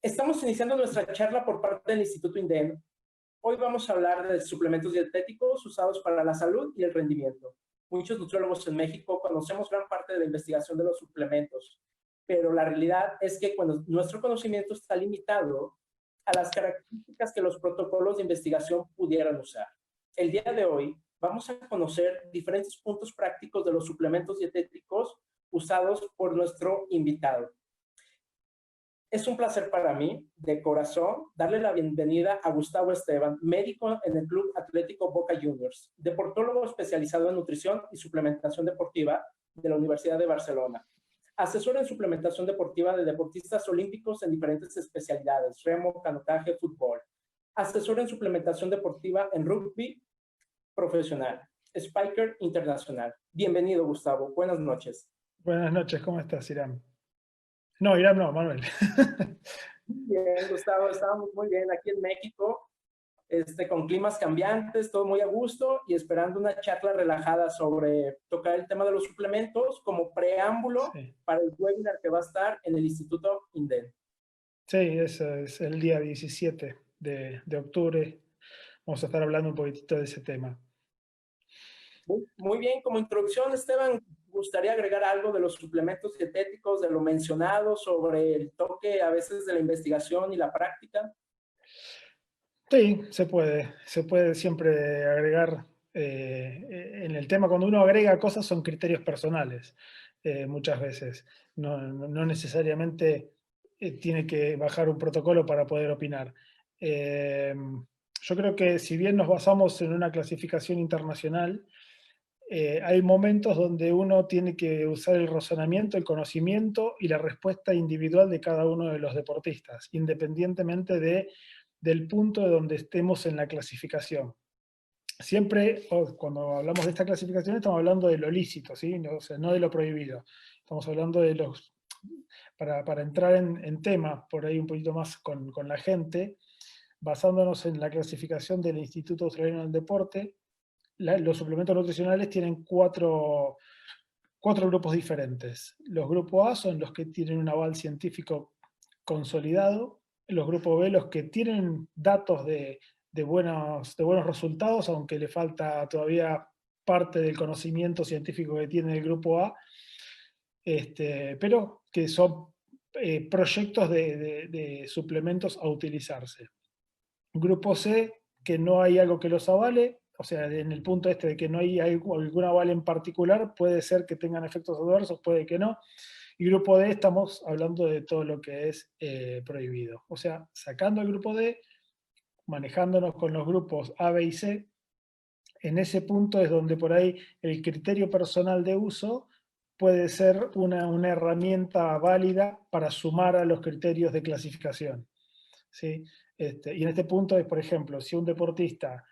Estamos iniciando nuestra charla por parte del Instituto INDEN. Hoy vamos a hablar de suplementos dietéticos usados para la salud y el rendimiento. Muchos nutriólogos en México conocemos gran parte de la investigación de los suplementos, pero la realidad es que cuando nuestro conocimiento está limitado a las características que los protocolos de investigación pudieran usar. El día de hoy vamos a conocer diferentes puntos prácticos de los suplementos dietéticos usados por nuestro invitado. Es un placer para mí, de corazón, darle la bienvenida a Gustavo Esteban, médico en el Club Atlético Boca Juniors, deportólogo especializado en nutrición y suplementación deportiva de la Universidad de Barcelona, asesor en suplementación deportiva de deportistas olímpicos en diferentes especialidades, remo, canotaje, fútbol, asesor en suplementación deportiva en rugby profesional, Spiker Internacional. Bienvenido, Gustavo. Buenas noches. Buenas noches, ¿cómo estás, Irán? No, Irán no, Manuel. Bien, Gustavo, estamos muy bien aquí en México, con climas cambiantes, todo muy a gusto y esperando una charla relajada sobre tocar el tema de los suplementos como preámbulo para el webinar que va a estar en el Instituto INDEN. Sí, es el día 17 de octubre. Vamos a estar hablando un poquitito de ese tema. Muy bien, como introducción, Esteban, ¿gustaría agregar algo de los suplementos dietéticos, de lo mencionado, sobre el toque a veces de la investigación y la práctica? Sí, se puede siempre agregar. En el tema, cuando uno agrega cosas, son criterios personales, muchas veces. No necesariamente tiene que bajar un protocolo para poder opinar. Yo creo que si bien nos basamos en una clasificación internacional, hay momentos donde uno tiene que usar el razonamiento, el conocimiento y la respuesta individual de cada uno de los deportistas, independientemente del punto de donde estemos en la clasificación. Siempre, cuando hablamos de esta clasificación, estamos hablando de lo lícito, ¿sí? No, o sea, no de lo prohibido. Estamos hablando de los... Para entrar en tema, por ahí un poquito más con la gente, basándonos en la clasificación del Instituto Australiano del Deporte, los suplementos nutricionales tienen cuatro grupos diferentes. Los grupos A son los que tienen un aval científico consolidado, los grupos B los que tienen datos de buenos resultados, aunque le falta todavía parte del conocimiento científico que tiene el grupo A, pero que son proyectos de suplementos a utilizarse. Grupo C, que no hay algo que los avale, o sea, en el punto de que no hay algún aval en particular, puede ser que tengan efectos adversos, puede que no. Y grupo D, estamos hablando de todo lo que es prohibido. O sea, sacando el grupo D, manejándonos con los grupos A, B y C, en ese punto es donde por ahí el criterio personal de uso puede ser una herramienta válida para sumar a los criterios de clasificación, ¿sí? Y en este punto es, por ejemplo, si un deportista,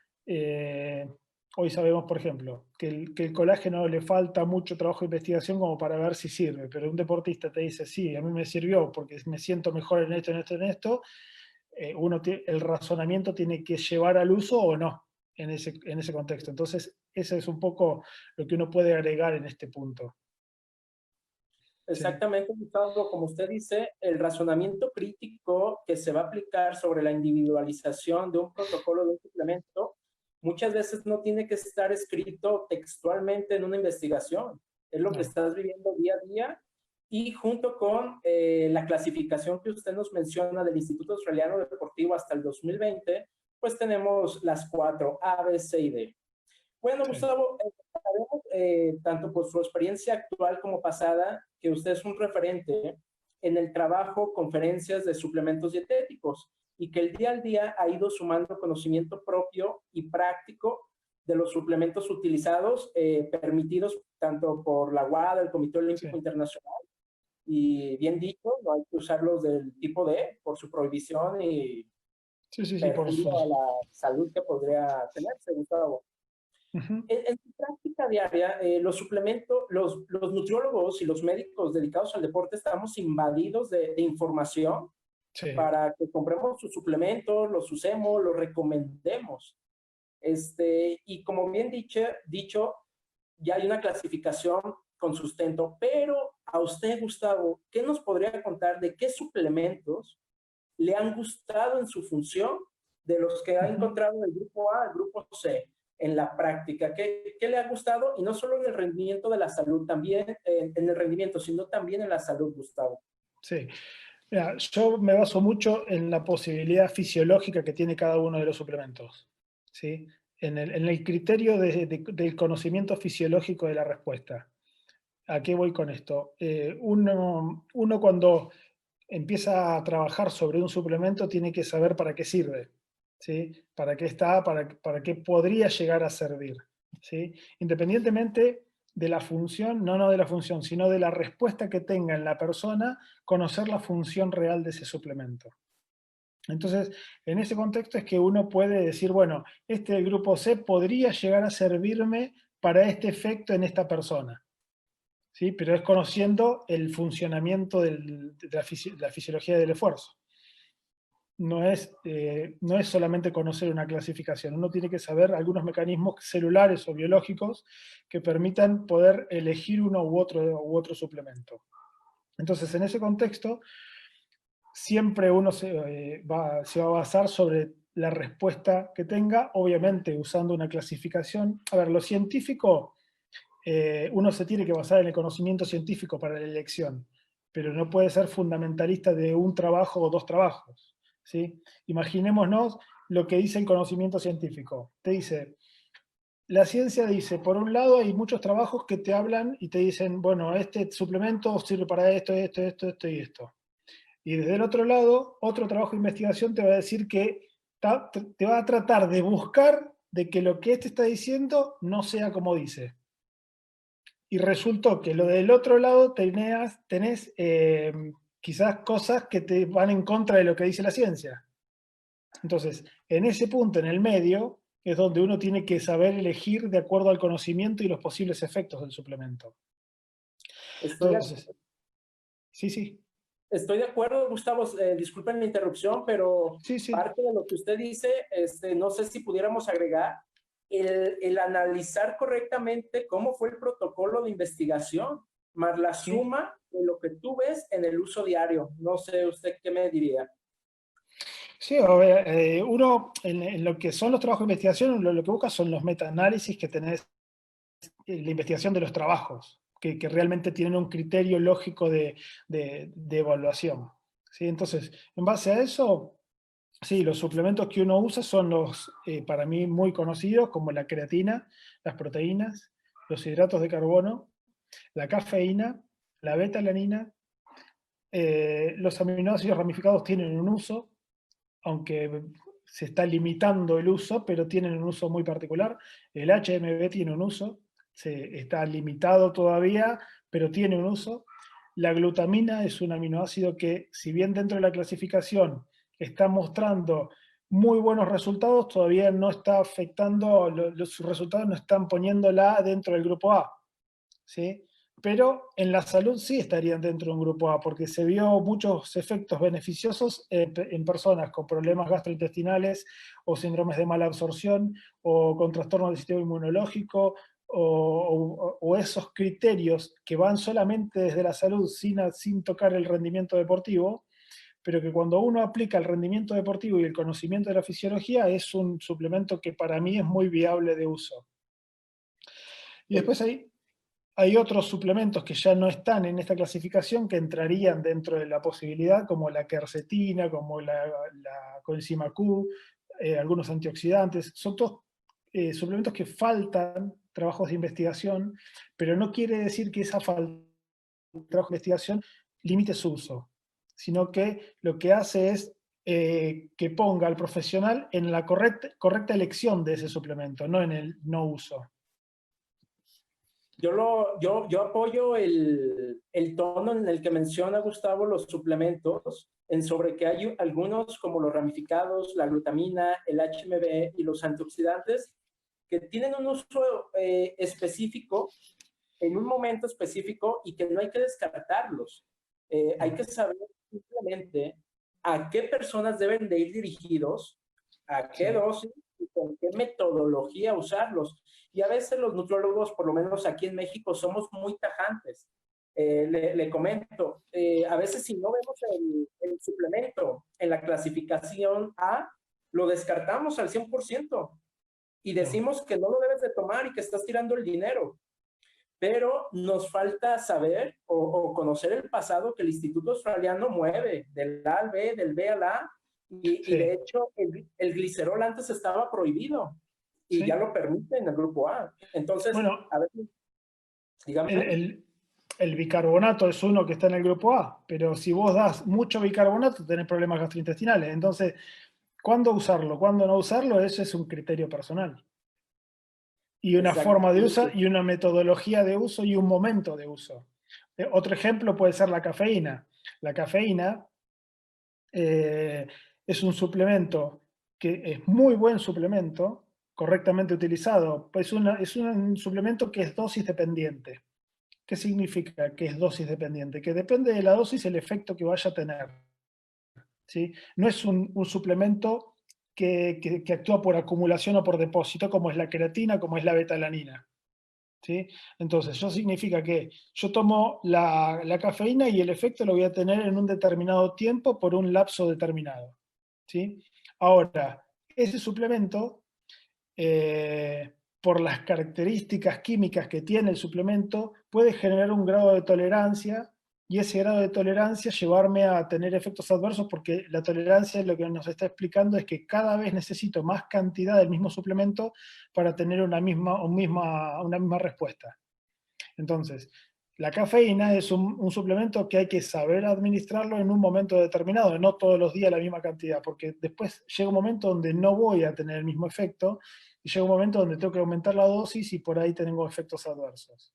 hoy sabemos, por ejemplo, que el colágeno le falta mucho trabajo de investigación como para ver si sirve, pero un deportista te dice, sí, a mí me sirvió porque me siento mejor en esto, en esto, en esto, el razonamiento tiene que llevar al uso o no en ese contexto. Entonces, eso es un poco lo que uno puede agregar en este punto. Exactamente, Gustavo, como usted dice, el razonamiento crítico que se va a aplicar sobre la individualización de un protocolo de un suplemento muchas veces no tiene que estar escrito textualmente en una investigación. Es lo que estás viviendo día a día y junto con la clasificación que usted nos menciona del Instituto Australiano Deportivo hasta el 2020, pues tenemos las 4, A, B, C y D. Bueno, sí. Gustavo, sabemos, tanto por su experiencia actual como pasada, que usted es un referente en el trabajo, conferencias de suplementos dietéticos y que el día al día ha ido sumando conocimiento propio y práctico de los suplementos utilizados, permitidos tanto por la WADA, el Comité Olímpico Internacional, y bien dicho, no hay que usarlos del tipo D por su prohibición y perjuicio a la salud que podría tenerse, Gustavo. En su práctica diaria, los suplementos, los nutriólogos y los médicos dedicados al deporte estamos invadidos de información para que compremos sus suplementos, los usemos, los recomendemos. Y como bien dicho, ya hay una clasificación con sustento, pero a usted, Gustavo, ¿qué nos podría contar de qué suplementos le han gustado en su función de los que ha encontrado el grupo A, el grupo C, en la práctica? ¿Qué le ha gustado? Y no solo en el rendimiento de la salud, también en el rendimiento, sino también en la salud, Gustavo. Sí. Mira, yo me baso mucho en la posibilidad fisiológica que tiene cada uno de los suplementos, ¿sí? En el criterio del conocimiento fisiológico de la respuesta. ¿A qué voy con esto? Uno cuando empieza a trabajar sobre un suplemento tiene que saber para qué sirve, ¿sí? Para qué está, para qué podría llegar a servir, ¿sí? Independientemente de la función, no de la función, sino de la respuesta que tenga en la persona, conocer la función real de ese suplemento. Entonces, en ese contexto es que uno puede decir, bueno, este del grupo C podría llegar a servirme para este efecto en esta persona. ¿Sí? Pero es conociendo el funcionamiento de la fisiología del esfuerzo. No es solamente conocer una clasificación, uno tiene que saber algunos mecanismos celulares o biológicos que permitan poder elegir uno u otro suplemento. Entonces, en ese contexto, siempre uno se va a basar sobre la respuesta que tenga, obviamente usando una clasificación. A ver, lo científico, uno se tiene que basar en el conocimiento científico para la elección, pero no puede ser fundamentalista de un trabajo o dos trabajos, ¿sí? Imaginémonos lo que dice el conocimiento científico. Te dice, la ciencia dice, por un lado hay muchos trabajos que te hablan y te dicen, bueno, este suplemento sirve para esto, esto, esto, esto y esto. Y desde el otro lado, otro trabajo de investigación te va a decir que te va a tratar de buscar de que lo que este está diciendo no sea como dice. Y resultó que lo del otro lado tenés quizás cosas que te van en contra de lo que dice la ciencia. Entonces, en ese punto, en el medio, es donde uno tiene que saber elegir de acuerdo al conocimiento y los posibles efectos del suplemento. Estoy de, Entonces, sí, estoy de acuerdo, Gustavo. Disculpen la interrupción, pero sí. parte de lo que usted dice, no sé si pudiéramos agregar el analizar correctamente cómo fue el protocolo de investigación, más la Sí. suma de lo que tú ves en el uso diario. No sé usted qué me diría. Sí, a ver, uno en lo que son los trabajos de investigación, lo que busca son los metaanálisis que tenés, la investigación de los trabajos, que realmente tienen un criterio lógico de evaluación. ¿Sí? Entonces, en base a eso, sí, los suplementos que uno usa son los, para mí, muy conocidos, como la creatina, las proteínas, los hidratos de carbono, la cafeína, la beta-alanina. Los aminoácidos ramificados tienen un uso, aunque se está limitando el uso, pero tienen un uso muy particular. El HMB tiene un uso, está limitado todavía, pero tiene un uso. La glutamina es un aminoácido que, si bien dentro de la clasificación está mostrando muy buenos resultados, todavía no está afectando, sus resultados no están poniéndola dentro del grupo A, ¿sí? Pero en la salud sí estarían dentro de un grupo A, porque se vio muchos efectos beneficiosos en personas con problemas gastrointestinales o síndromes de mala absorción o con trastornos del sistema inmunológico o esos criterios que van solamente desde la salud sin tocar el rendimiento deportivo, pero que cuando uno aplica el rendimiento deportivo y el conocimiento de la fisiología es un suplemento que para mí es muy viable de uso. Y después hay otros suplementos que ya no están en esta clasificación que entrarían dentro de la posibilidad, como la quercetina, como la coenzima Q, algunos antioxidantes. Son todos suplementos que faltan trabajos de investigación, pero no quiere decir que esa falta de trabajo de investigación limite su uso, sino que lo que hace es que ponga al profesional en la correcta elección de ese suplemento, no en el no uso. Yo apoyo el tono en el que menciona Gustavo los suplementos, en sobre que hay algunos como los ramificados, la glutamina, el HMB y los antioxidantes que tienen un uso específico en un momento específico y que no hay que descartarlos. Hay que saber simplemente a qué personas deben de ir dirigidos, a qué dosis y con qué metodología usarlos. Y a veces los nutriólogos, por lo menos aquí en México, somos muy tajantes. Le comento, a veces si no vemos el suplemento en la clasificación A, lo descartamos al 100% y decimos que no lo debes de tomar y que estás tirando el dinero. Pero nos falta saber o conocer el pasado que el Instituto Australiano mueve del A al B, del B al A, y de hecho el glicerol antes estaba prohibido y ya lo permite en el grupo A. Entonces, bueno, a ver, dígame. El bicarbonato es uno que está en el grupo A, pero si vos das mucho bicarbonato tenés problemas gastrointestinales. Entonces, ¿cuándo usarlo? ¿Cuándo no usarlo? Ese es un criterio personal. Y una forma de uso y una metodología de uso y un momento de uso. Otro ejemplo puede ser la cafeína. La cafeína es un suplemento que es muy buen suplemento, correctamente utilizado. Es un suplemento que es dosis dependiente. ¿Qué significa que es dosis dependiente? Que depende de la dosis el efecto que vaya a tener. ¿Sí? No es un suplemento que actúa por acumulación o por depósito, como es la creatina, como es la betalanina. ¿Sí? Entonces, eso significa que yo tomo la cafeína y el efecto lo voy a tener en un determinado tiempo por un lapso determinado. ¿Sí? Ahora, ese suplemento, por las características químicas que tiene el suplemento, puede generar un grado de tolerancia y ese grado de tolerancia llevarme a tener efectos adversos porque la tolerancia lo que nos está explicando es que cada vez necesito más cantidad del mismo suplemento para tener una misma respuesta. Entonces, la cafeína es un suplemento que hay que saber administrarlo en un momento determinado, no todos los días la misma cantidad, porque después llega un momento donde no voy a tener el mismo efecto y llega un momento donde tengo que aumentar la dosis y por ahí tengo efectos adversos.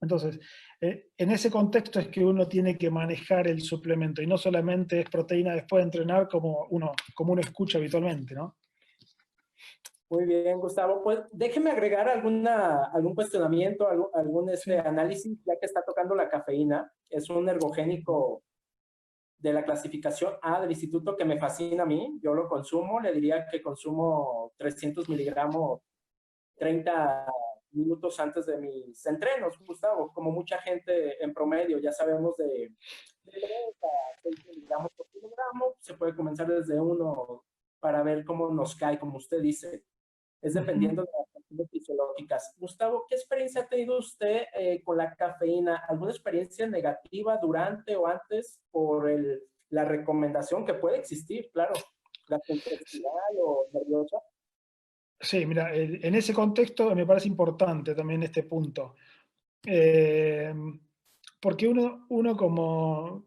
Entonces, en ese contexto es que uno tiene que manejar el suplemento y no solamente es proteína después de entrenar como uno escucha habitualmente, ¿no? Muy bien, Gustavo. Pues déjeme agregar algún cuestionamiento, algún Sí. análisis, ya que está tocando la cafeína. Es un ergogénico de la clasificación A del instituto que me fascina a mí. Yo lo consumo, le diría que consumo 300 miligramos 30 minutos antes de mis entrenos, Gustavo, como mucha gente en promedio, ya sabemos de 3 a 6 miligramos por kilogramo, se puede comenzar desde uno para ver cómo nos cae, como usted dice, es dependiendo de las cuestiones fisiológicas. Gustavo, ¿qué experiencia ha tenido usted con la cafeína? ¿Alguna experiencia negativa durante o antes por la recomendación que puede existir, claro, gastrointestinal o nerviosa? Sí, mira, en ese contexto me parece importante también este punto. Eh, Porque uno como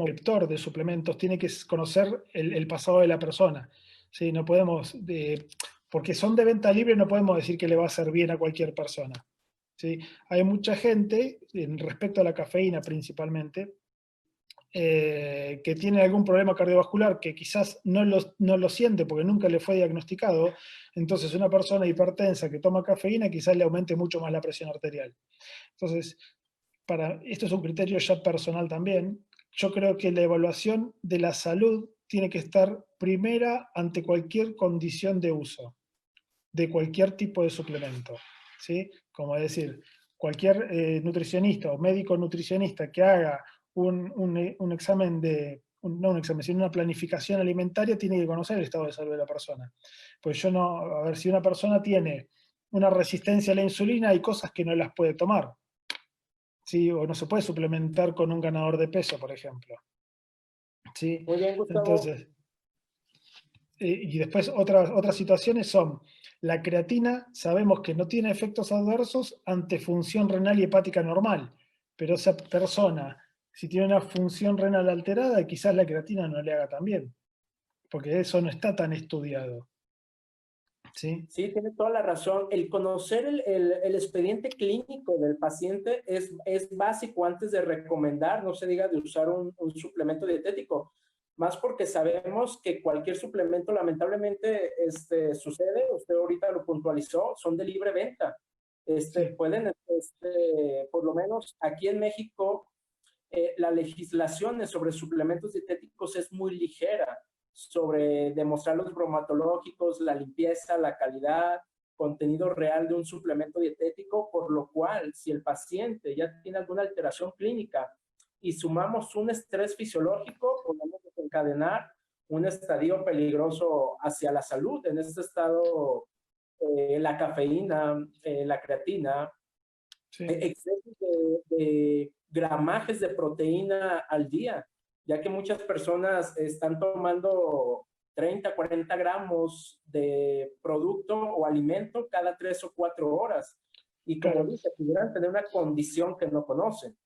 lector de suplementos tiene que conocer el pasado de la persona. ¿Sí? No podemos, porque son de venta libre, no podemos decir que le va a hacer bien a cualquier persona. ¿Sí? Hay mucha gente, respecto a la cafeína principalmente, que tiene algún problema cardiovascular que quizás no lo siente porque nunca le fue diagnosticado, entonces una persona hipertensa que toma cafeína quizás le aumente mucho más la presión arterial. Entonces, esto es un criterio ya personal también. Yo creo que la evaluación de la salud tiene que estar primera ante cualquier condición de uso, de cualquier tipo de suplemento. ¿Sí? Como decir, cualquier nutricionista o médico nutricionista que haga un examen no un examen, sino una planificación alimentaria, tiene que conocer el estado de salud de la persona. Pues yo no, a ver, si una persona tiene una resistencia a la insulina, hay cosas que no las puede tomar. ¿Sí? O no se puede suplementar con un ganador de peso, por ejemplo. ¿Sí? Muy bien, Gustavo. Entonces, y después otras situaciones son, la creatina sabemos que no tiene efectos adversos ante función renal y hepática normal, pero esa persona, si tiene una función renal alterada, quizás la creatina no le haga tan bien, porque eso no está tan estudiado. ¿Sí? Sí, tiene toda la razón. El conocer el expediente clínico del paciente es básico antes de recomendar, no se diga de usar un suplemento dietético, más porque sabemos que cualquier suplemento lamentablemente sucede, usted ahorita lo puntualizó, son de libre venta. Sí. Pueden, por lo menos aquí en México, la legislación sobre suplementos dietéticos es muy ligera sobre demostrar los bromatológicos, la limpieza, la calidad. contenido real de un suplemento dietético, por lo cual, si el paciente ya tiene alguna alteración clínica y sumamos un estrés fisiológico, podemos desencadenar un estadio peligroso hacia la salud. En este estado, la cafeína, la creatina, Sí, excesos de gramajes de proteína al día, ya que muchas personas están tomando 30, 40 gramos de producto o alimento cada 3 o 4 horas. Y como claro. dice, pudieran tener una condición que no conocen.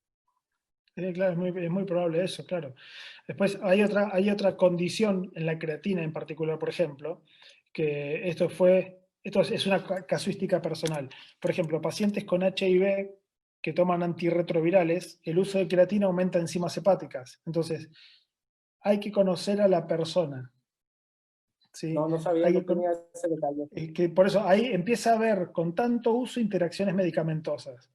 Claro, es muy probable eso, claro. Después hay otra condición en la creatina en particular, por ejemplo, que esto es una casuística personal. Por ejemplo, pacientes con HIV que toman antirretrovirales, el uso de creatina aumenta enzimas hepáticas. Entonces, hay que conocer a la persona, ¿sí? No, no sabía, Hay no que, tenía ese detalle. que por eso ahí empieza a haber con tanto uso interacciones medicamentosas.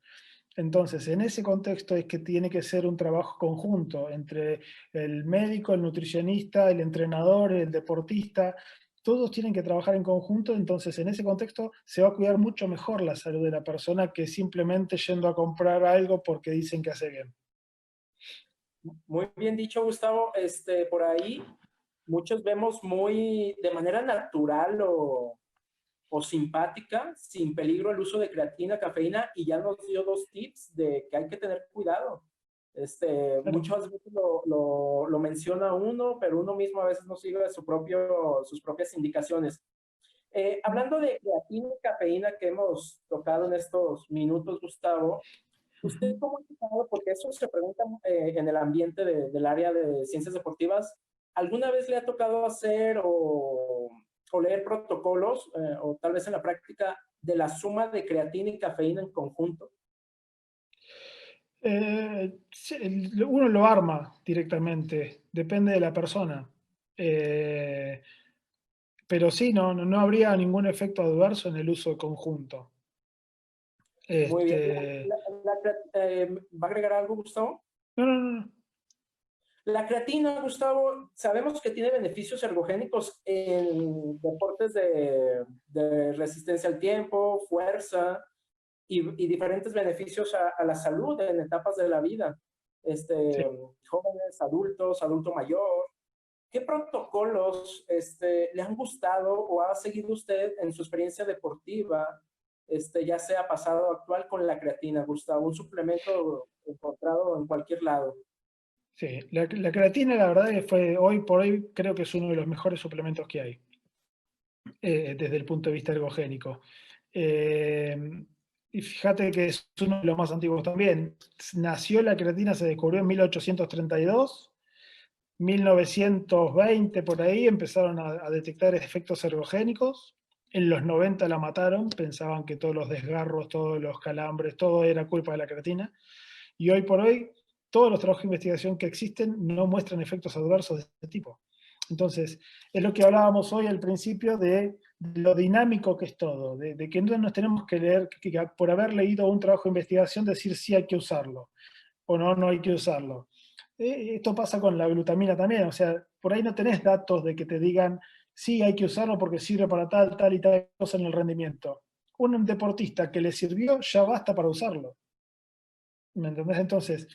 Entonces, en ese contexto es que tiene que ser un trabajo conjunto entre el médico, el nutricionista, el entrenador, el deportista. Todos tienen que trabajar en conjunto, entonces en ese contexto se va a cuidar mucho mejor la salud de la persona que simplemente yendo a comprar algo porque dicen que hace bien. Muy bien dicho, Gustavo. Por ahí muchos vemos muy de manera natural o simpática, sin peligro el uso de creatina, cafeína, y ya nos dio 2 tips de que hay que tener cuidado. Claro. Muchas veces lo menciona uno, pero uno mismo a veces no sigue sus propias indicaciones. Hablando de creatina y cafeína que hemos tocado en estos minutos, Gustavo, ¿usted Ujú. cómo ha tocado? Porque eso se pregunta en el ambiente del área de ciencias deportivas. ¿Alguna vez le ha tocado hacer o leer protocolos, o tal vez en la práctica, de la suma de creatina y cafeína en conjunto? Sí, uno lo arma directamente, depende de la persona. Eh, pero sí, no habría ningún efecto adverso en el uso conjunto. Muy bien. Este, ¿Va a agregar algo, Gustavo? no, no, no, no. La creatina, Gustavo, sabemos que tiene beneficios ergogénicos en deportes de resistencia al tiempo, fuerza, y diferentes beneficios a la salud en etapas de la vida. Sí. Jóvenes, adultos, adulto mayor. ¿Qué protocolos le han gustado o ha seguido usted en su experiencia deportiva, ya sea pasado o actual, con la creatina, Gustavo? Un suplemento encontrado en cualquier lado. Sí, la creatina, la verdad que fue hoy por hoy, creo que es uno de los mejores suplementos que hay, desde el punto de vista ergogénico. Eh, y fíjate que es uno de los más antiguos también. Nació la creatina, se descubrió en 1832, 1920 por ahí empezaron a detectar efectos ergogénicos. En los 90 la mataron, pensaban que todos los desgarros, todos los calambres, todo era culpa de la creatina. Y hoy por hoy, todos los trabajos de investigación que existen no muestran efectos adversos de este tipo. Entonces, es lo que hablábamos hoy al principio de lo dinámico que es todo, de que no nos tenemos que leer, que por haber leído un trabajo de investigación, decir si hay que usarlo o no hay que usarlo. Esto pasa con la glutamina también, o sea, por ahí no tenés datos de que te digan, sí, hay que usarlo porque sirve para tal y tal cosa en el rendimiento. Un deportista que le sirvió ya basta para usarlo. ¿Me entendés? Entonces,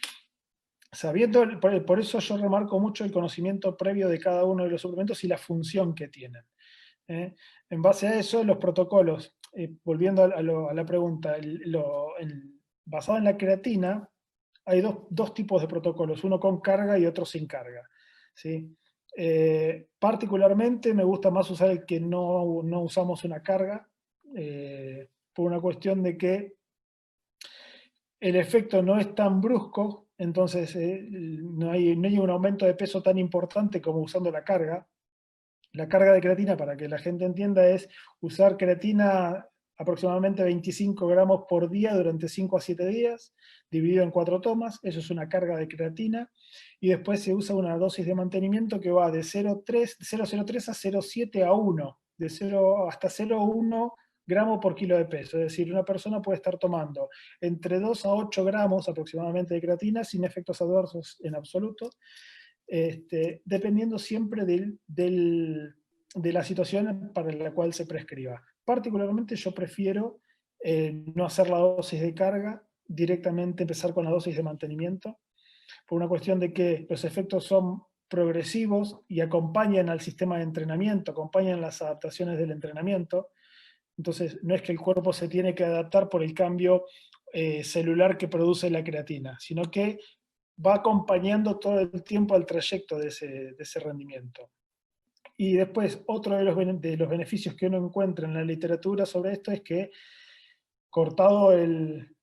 sabiendo, por eso yo remarco mucho el conocimiento previo de cada uno de los suplementos y la función que tienen. ¿Eh? En base a eso, los protocolos, volviendo a la pregunta, basado en la creatina, hay dos tipos de protocolos, uno con carga y otro sin carga. ¿Sí? Particularmente me gusta más usar el que no usamos una carga, por una cuestión de que el efecto no es tan brusco, entonces no hay un aumento de peso tan importante como usando la carga. La carga de creatina, para que la gente entienda, es usar creatina aproximadamente 25 gramos por día durante 5 a 7 días, dividido en 4 tomas. Eso es una carga de creatina. Y después se usa una dosis de mantenimiento que va de 0,03 a 0,7 a 1, de 0 hasta 0,1 gramos por kilo de peso. Es decir, una persona puede estar tomando entre 2 a 8 gramos aproximadamente de creatina sin efectos adversos en absoluto, dependiendo siempre de la situación para la cual se prescriba. particularmente yo prefiero no hacer la dosis de carga, directamente empezar con la dosis de mantenimiento, por una cuestión de que los efectos son progresivos y acompañan al sistema de entrenamiento, acompañan las adaptaciones del entrenamiento. Entonces, no es que el cuerpo se tiene que adaptar por el cambio celular que produce la creatina, sino que va acompañando todo el tiempo al trayecto de ese rendimiento. Y después, otro de los beneficios que uno encuentra en la literatura sobre esto es que, cortado el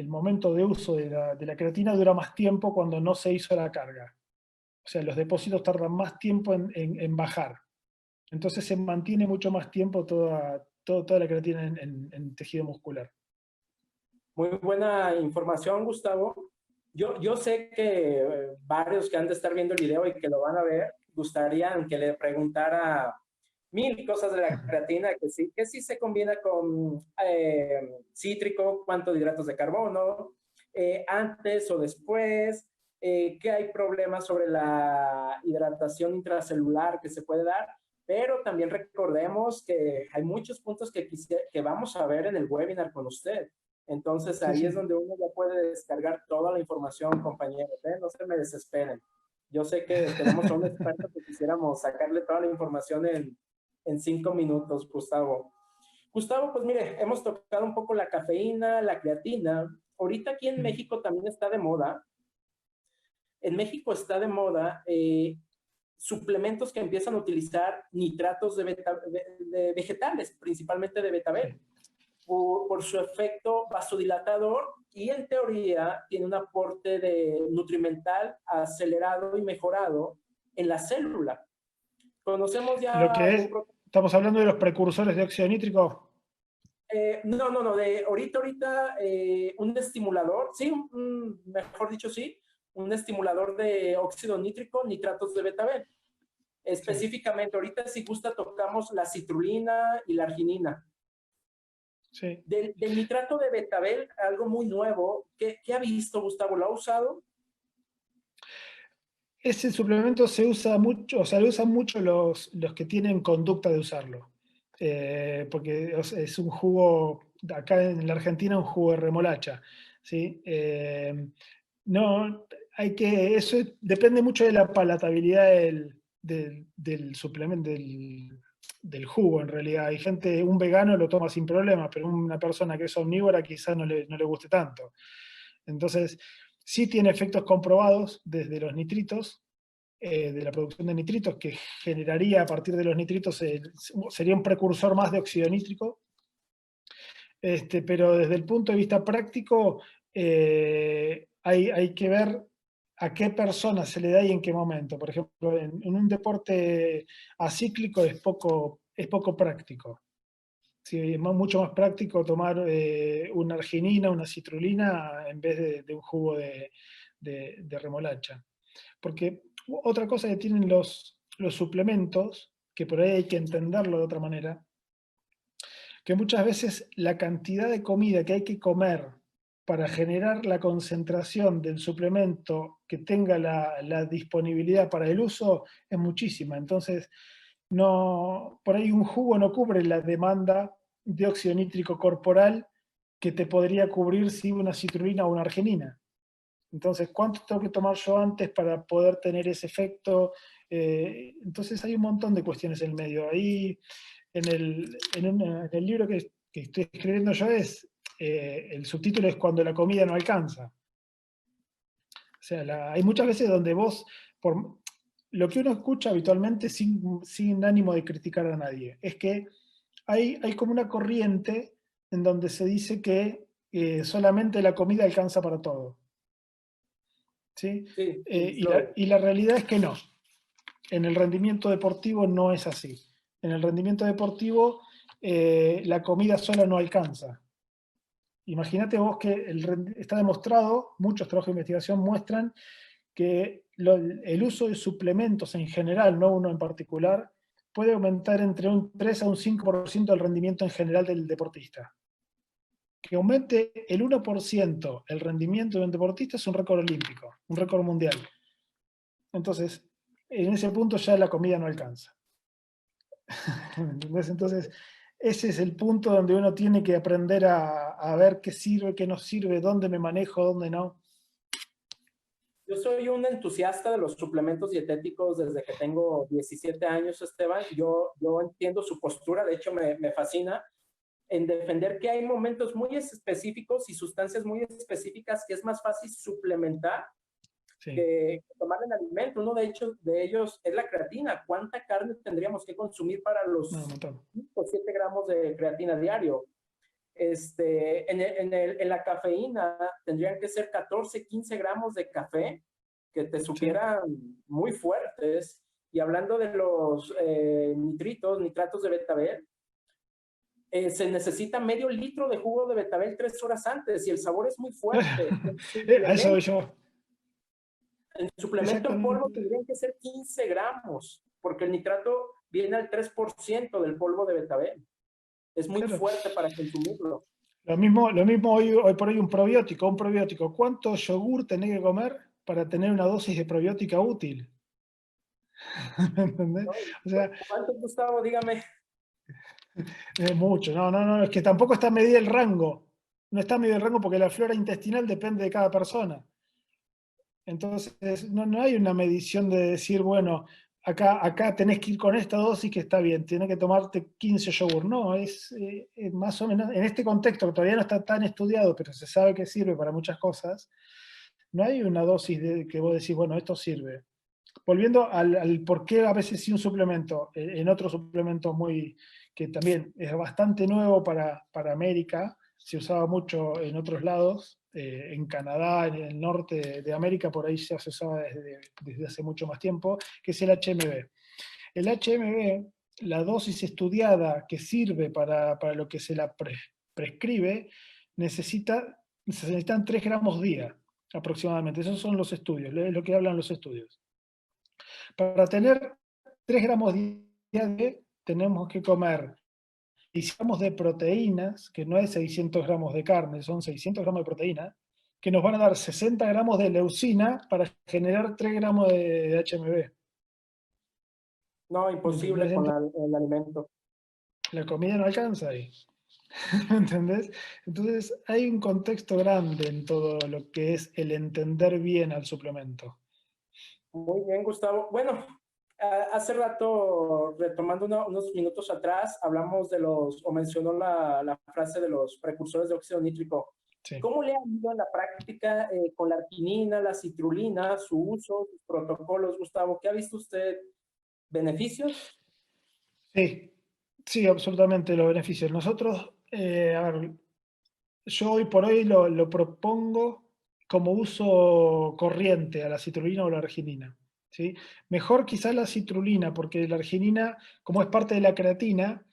momento de uso de la creatina, dura más tiempo cuando no se hizo la carga. O sea, los depósitos tardan más tiempo en bajar. Entonces se mantiene mucho más tiempo toda la creatina en tejido muscular. Muy buena información, Gustavo. Yo sé que varios que han de estar viendo el video y que lo van a ver, gustarían que le preguntara mil cosas de la creatina, que sí se combina con cítrico, cuántos hidratos de carbono, antes o después, que hay problemas sobre la hidratación intracelular que se puede dar, pero también recordemos que hay muchos puntos que vamos a ver en el webinar con usted. Entonces ahí sí. Es donde uno ya puede descargar toda la información, compañeros, ¿eh? No se me desesperen. Yo sé que tenemos a un experto que quisiéramos sacarle toda la información en 5 minutos, Gustavo. Gustavo, pues mire, hemos tocado un poco la cafeína, la creatina. Ahorita aquí en México también está de moda. En México está de moda suplementos que empiezan a utilizar nitratos de vegetales, principalmente de betabel. Por su efecto vasodilatador y en teoría tiene un aporte nutrimental acelerado y mejorado en la célula. Conocemos ya... Lo que es, ¿estamos hablando de los precursores de óxido nítrico? No, de ahorita un estimulador, sí, mejor dicho sí, un estimulador de óxido nítrico, nitratos de betabel. Específicamente, ahorita si gusta tocamos la citrulina y la arginina. Sí. Del nitrato de betabel, algo muy nuevo. ¿Qué ha visto, Gustavo? ¿Lo ha usado? Ese suplemento se usa mucho, o sea, lo usan mucho los que tienen conducta de usarlo. Porque es un jugo, acá en la Argentina, un jugo de remolacha. ¿Sí? No, eso depende mucho de la palatabilidad del suplemento, del jugo en realidad. Hay gente, un vegano lo toma sin problema, pero una persona que es omnívora quizás no le guste tanto. Entonces, sí tiene efectos comprobados desde los nitritos, de la producción de nitritos, que generaría a partir de los nitritos, sería un precursor más de óxido nítrico. Pero desde el punto de vista práctico, hay que ver a qué persona se le da y en qué momento. Por ejemplo, en un deporte acíclico es poco práctico. Sí, es mucho más práctico tomar una arginina, una citrulina, en vez de un jugo de remolacha. Porque otra cosa que tienen los suplementos, que por ahí hay que entenderlo de otra manera, que muchas veces la cantidad de comida que hay que comer para generar la concentración del suplemento que tenga la disponibilidad para el uso es muchísima. Entonces, por ahí un jugo no cubre la demanda de óxido nítrico corporal que te podría cubrir si una citrulina o una arginina. Entonces, ¿cuánto tengo que tomar yo antes para poder tener ese efecto? Entonces hay un montón de cuestiones en el medio. Ahí, en el libro que estoy escribiendo yo, el subtítulo es Cuando la comida no alcanza. O sea, hay muchas veces donde vos, por lo que uno escucha habitualmente sin ánimo de criticar a nadie, es que hay como una corriente en donde se dice que solamente la comida alcanza para todo. ¿Sí? Sí, y la realidad es que no. En el rendimiento deportivo no es así. En el rendimiento deportivo la comida sola no alcanza. Imagínate vos que está demostrado, muchos trabajos de investigación muestran que el uso de suplementos en general, no uno en particular, puede aumentar entre un 3 a un 5% el rendimiento en general del deportista. Que aumente el 1% el rendimiento de un deportista es un récord olímpico, un récord mundial. Entonces, en ese punto ya la comida no alcanza. Entonces, ese es el punto donde uno tiene que aprender a ver qué sirve, qué no sirve, dónde me manejo, dónde no. Yo soy un entusiasta de los suplementos dietéticos desde que tengo 17 años, Esteban. Yo entiendo su postura, de hecho me fascina en defender que hay momentos muy específicos y sustancias muy específicas que es más fácil suplementar Sí, que tomar el alimento. Uno de ellos es la creatina. ¿Cuánta carne tendríamos que consumir para no, un los montón. 5 o 7 gramos de creatina diario? En la cafeína tendrían que ser 14, 15 gramos de café que te Sí, supieran muy fuertes. Y hablando de los nitratos de betabel, se necesita medio litro de jugo de betabel 3 horas antes y el sabor es muy fuerte. a eso voy yo. En suplemento en polvo Exactamente. tendrían que ser 15 gramos, porque el nitrato viene al 3% del polvo de betabel. Es muy Claro. fuerte para consumirlo. Lo mismo hoy por hoy un probiótico. Un probiótico. ¿Cuánto yogur tenés que comer para tener una dosis de probiótica útil? ¿Entendés? ¿No? O sea, ¿Cuánto, Gustavo? Dígame. es mucho. No, no, no, es que tampoco está medido el rango. No está medido el rango porque la flora intestinal depende de cada persona. Entonces, no hay una medición de decir, bueno, acá tenés que ir con esta dosis que está bien, tienes que tomarte 15 yogur. No, es más o menos, en este contexto que todavía no está tan estudiado, pero se sabe que sirve para muchas cosas, no hay una dosis que vos decís, bueno, esto sirve. Volviendo al por qué a veces sí un suplemento, en otro suplemento que también es bastante nuevo para América, se usaba mucho en otros lados, en Canadá, en el norte de América, por ahí ya se usaba desde hace mucho más tiempo, que es el HMB. El HMB, la dosis estudiada que sirve para lo que se la prescribe, se necesitan 3 gramos día aproximadamente. Esos son los estudios, es lo que hablan los estudios. Para tener 3 gramos diarios tenemos que comer, y si hablamos de proteínas, que no es 600 gramos de carne, son 600 gramos de proteína, que nos van a dar 60 gramos de leucina para generar 3 gramos de HMB. No, ¿Me imposible entendés? con Entonces, el alimento. la comida no alcanza ahí. ¿Me entendés? Entonces hay un contexto grande en todo lo que es el entender bien al suplemento. Muy bien, Gustavo. Bueno, hace rato, retomando unos minutos atrás, hablamos o mencionó la frase de los precursores de óxido nítrico. Sí. ¿Cómo le ha ido en la práctica con la arginina, la citrulina, su uso, sus protocolos, Gustavo? ¿Qué ha visto usted? ¿Beneficios? Sí, sí, absolutamente los beneficios. Nosotros, a ver, yo hoy por hoy lo propongo como uso corriente a la citrulina o la arginina. ¿Sí? Mejor quizás la citrulina, porque la arginina, como es parte de la creatina,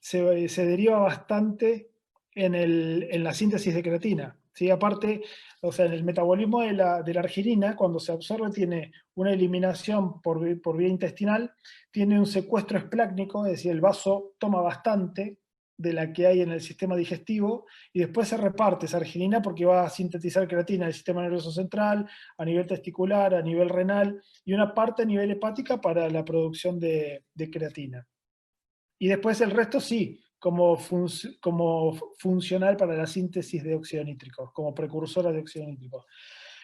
se deriva bastante en la síntesis de creatina. ¿Sí? Aparte, o sea, en el metabolismo de la arginina, cuando se absorbe, tiene una eliminación por vía intestinal, tiene un secuestro esplácnico, es decir, el vaso toma bastante de la que hay en el sistema digestivo y después se reparte esa arginina porque va a sintetizar creatina en el sistema nervioso central, a nivel testicular, a nivel renal y una parte a nivel hepática para la producción de creatina. Y después el resto sí, como funcional para la síntesis de óxido nítrico, como precursora de óxido nítrico.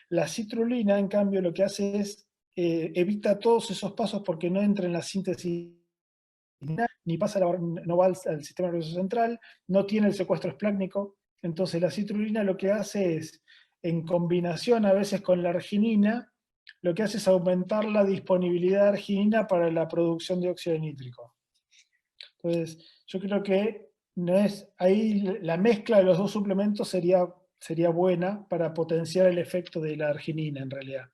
La citrulina, en cambio, lo que hace es evita todos esos pasos porque no entra en la síntesis ni pasa no va al sistema nervioso central, no tiene el secuestro esplácnico. Entonces la citrulina lo que hace es, en combinación a veces con la arginina, lo que hace es aumentar la disponibilidad de arginina para la producción de óxido nítrico. Entonces, yo creo que no es, ahí la mezcla de los dos suplementos sería buena para potenciar el efecto de la arginina en realidad.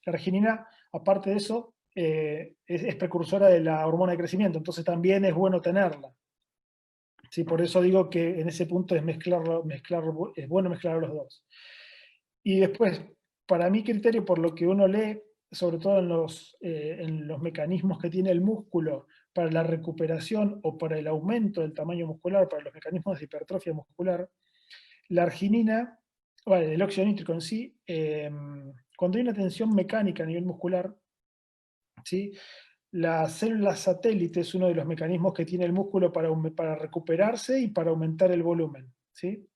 La arginina, aparte de eso, es precursora de la hormona de crecimiento, entonces también es bueno tenerla. Sí, por eso digo que en ese punto es es bueno mezclar los dos. Y después, para mi criterio, por lo que uno lee, sobre todo en los mecanismos que tiene el músculo para la recuperación o para el aumento del tamaño muscular, para los mecanismos de hipertrofia muscular, la arginina, vale, el óxido nítrico en sí, cuando hay una tensión mecánica a nivel muscular, ¿sí? la célula satélite es uno de los mecanismos que tiene el músculo para recuperarse y para aumentar el volumen, ¿sí?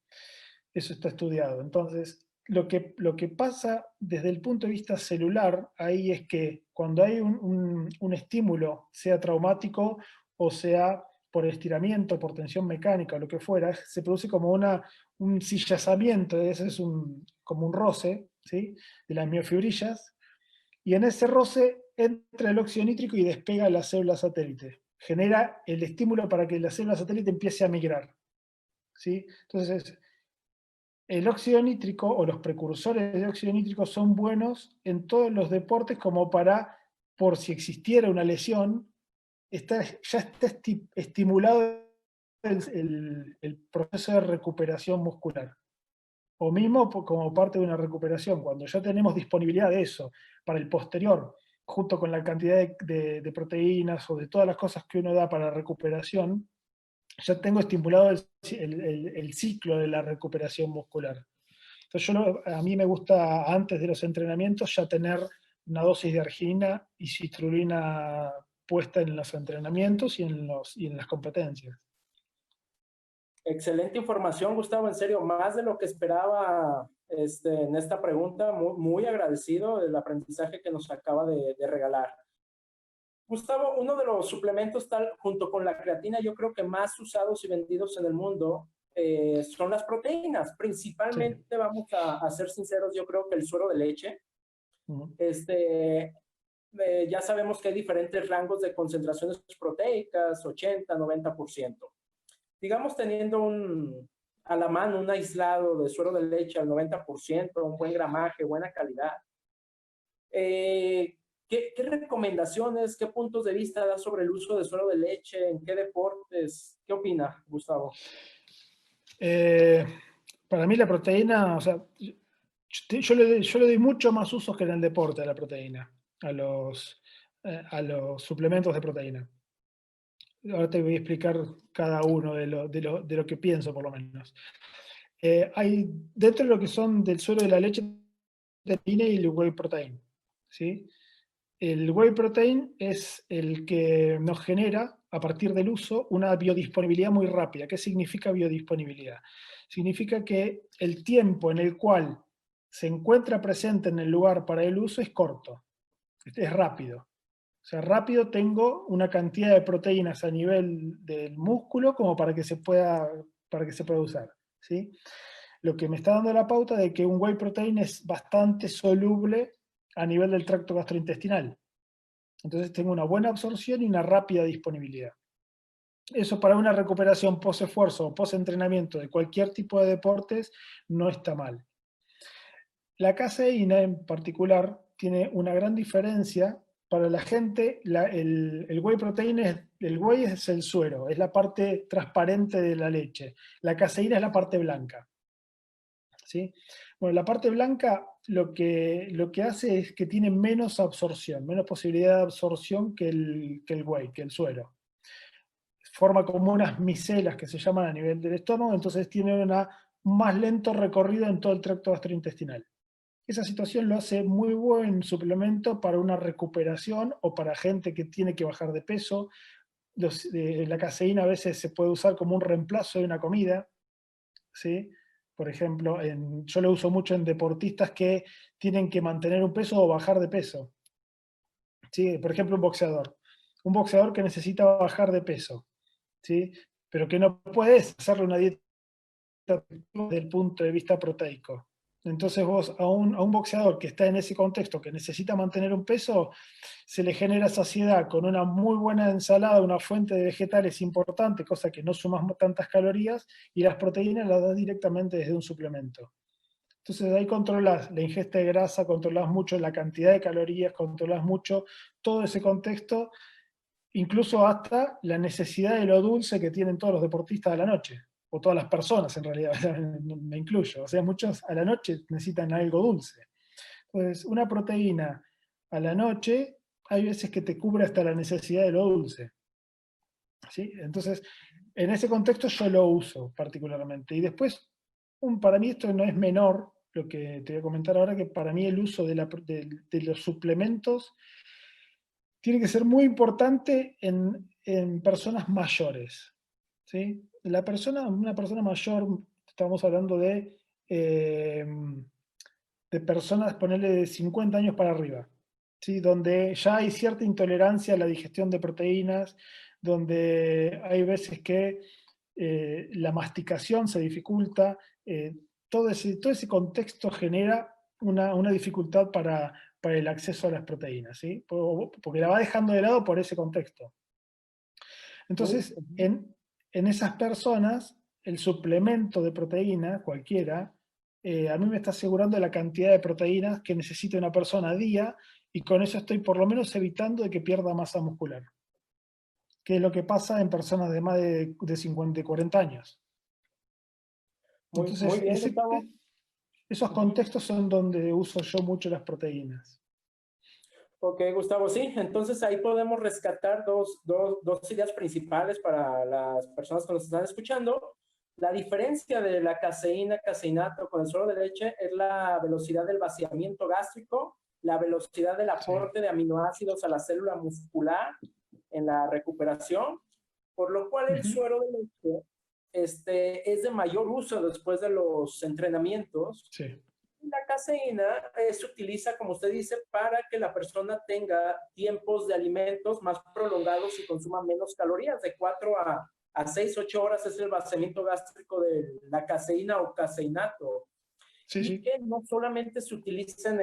Eso está estudiado. Entonces, lo que pasa desde el punto de vista celular ahí es que cuando hay un estímulo, sea traumático o sea por estiramiento, por tensión mecánica, o lo que fuera, se produce como un sillazamiento, ese es como un roce, ¿sí? De las miofibrillas, y en ese roce entra el óxido nítrico y despega la célula satélite. Genera el estímulo para que la célula satélite empiece a migrar, ¿sí? Entonces, el óxido nítrico o los precursores de óxido nítrico son buenos en todos los deportes como para, por si existiera una lesión, ya está estimulado el proceso de recuperación muscular. O mismo como parte de una recuperación, cuando ya tenemos disponibilidad de eso para el posterior, junto con la cantidad de proteínas o de todas las cosas que uno da para la recuperación, ya tengo estimulado el ciclo de la recuperación muscular. Entonces a mí me gusta antes de los entrenamientos ya tener una dosis de arginina y citrulina puesta en los entrenamientos y en las competencias. Excelente información, Gustavo, en serio, más de lo que esperaba en esta pregunta, muy, muy agradecido del aprendizaje que nos acaba de regalar. Gustavo, uno de los suplementos tal, junto con la creatina, yo creo que más usados y vendidos en el mundo son las proteínas. Sí. Principalmente, vamos a ser sinceros, yo creo que el suero de leche. Uh-huh. Ya sabemos que hay diferentes rangos de concentraciones proteicas, 80, 90%. Digamos, teniendo a la mano un aislado de suero de leche al 90%, un buen gramaje, buena calidad. ¿Qué recomendaciones, qué puntos de vista da sobre el uso de suero de leche, en qué deportes? ¿Qué opina, Gustavo? Eh, para mí la proteína, o sea, yo le doy mucho más usos que en el deporte a la proteína, a los suplementos de proteína. Ahora te voy a explicar cada uno de lo que pienso, por lo menos. Hay dentro de lo que son del suero de la leche, proteína y el whey protein, ¿sí? El whey protein es el que nos genera, a partir del uso, una biodisponibilidad muy rápida. ¿Qué significa biodisponibilidad? Significa que el tiempo en el cual se encuentra presente en el lugar para el uso es corto, es rápido. O sea, rápido tengo una cantidad de proteínas a nivel del músculo como para que se pueda usar, ¿sí? Lo que me está dando la pauta de que un whey protein es bastante soluble a nivel del tracto gastrointestinal. Entonces tengo una buena absorción y una rápida disponibilidad. Eso para una recuperación post-esfuerzo o post-entrenamiento de cualquier tipo de deportes no está mal. La caseína en particular tiene una gran diferencia para la gente. El whey protein el whey es el suero, es la parte transparente de la leche. La caseína es la parte blanca, ¿sí? Bueno, la parte blanca lo que hace es que tiene menos absorción, menos posibilidad de absorción que el whey, que el suero. Forma como unas micelas que se llaman a nivel del estómago, entonces tiene un más lento recorrido en todo el tracto gastrointestinal. Esa situación lo hace muy buen suplemento para una recuperación o para gente que tiene que bajar de peso. La caseína a veces se puede usar como un reemplazo de una comida, ¿sí? Por ejemplo, yo lo uso mucho en deportistas que tienen que mantener un peso o bajar de peso, ¿sí? Por ejemplo, un boxeador. Un boxeador que necesita bajar de peso, ¿sí? Pero que no puedes hacerle una dieta desde el punto de vista proteico. Entonces vos a un boxeador que está en ese contexto, que necesita mantener un peso, se le genera saciedad con una muy buena ensalada, una fuente de vegetales importante, cosa que no sumas tantas calorías, y las proteínas las das directamente desde un suplemento. Entonces ahí controlas la ingesta de grasa, controlas mucho la cantidad de calorías, controlas mucho todo ese contexto, incluso hasta la necesidad de lo dulce que tienen todos los deportistas a la noche, o todas las personas en realidad, me incluyo. O sea, muchos a la noche necesitan algo dulce. Entonces, una proteína a la noche, hay veces que te cubre hasta la necesidad de lo dulce, ¿sí? Entonces, en ese contexto yo lo uso particularmente. Y después, para mí esto no es menor, lo que te voy a comentar ahora, que para mí el uso de los suplementos tiene que ser muy importante en personas mayores, ¿sí? Una persona mayor, estamos hablando eh, de personas, ponerle de 50 años para arriba, ¿sí? Donde ya hay cierta intolerancia a la digestión de proteínas, donde hay veces que la masticación se dificulta, todo ese contexto genera una dificultad para el acceso a las proteínas, ¿sí? Porque la va dejando de lado por ese contexto. Muy, Entonces, en esas personas, el suplemento de proteína, cualquiera, a mí me está asegurando la cantidad de proteínas que necesite una persona a día y con eso estoy por lo menos evitando de que pierda masa muscular, que es lo que pasa en personas de más de 50 y 40 años. muy Entonces, bien, Gustavo. esos Ujú. contextos son donde uso yo mucho las proteínas. Ok, Gustavo, sí, entonces ahí podemos rescatar dos ideas principales para las personas que nos están escuchando. La diferencia de la caseína, caseinato con el suero de leche es la velocidad del vaciamiento gástrico, la velocidad del Sí, aporte de aminoácidos a la célula muscular en la recuperación, por lo cual el ujú, suero de leche es de mayor uso después de los entrenamientos. sí, La caseína se utiliza, como usted dice, para que la persona tenga tiempos de alimentos más prolongados y consuma menos calorías. De 4 a 6, 8 horas es el vaciamiento gástrico de la caseína o caseinato. sí, Y sí, que no solamente se utiliza en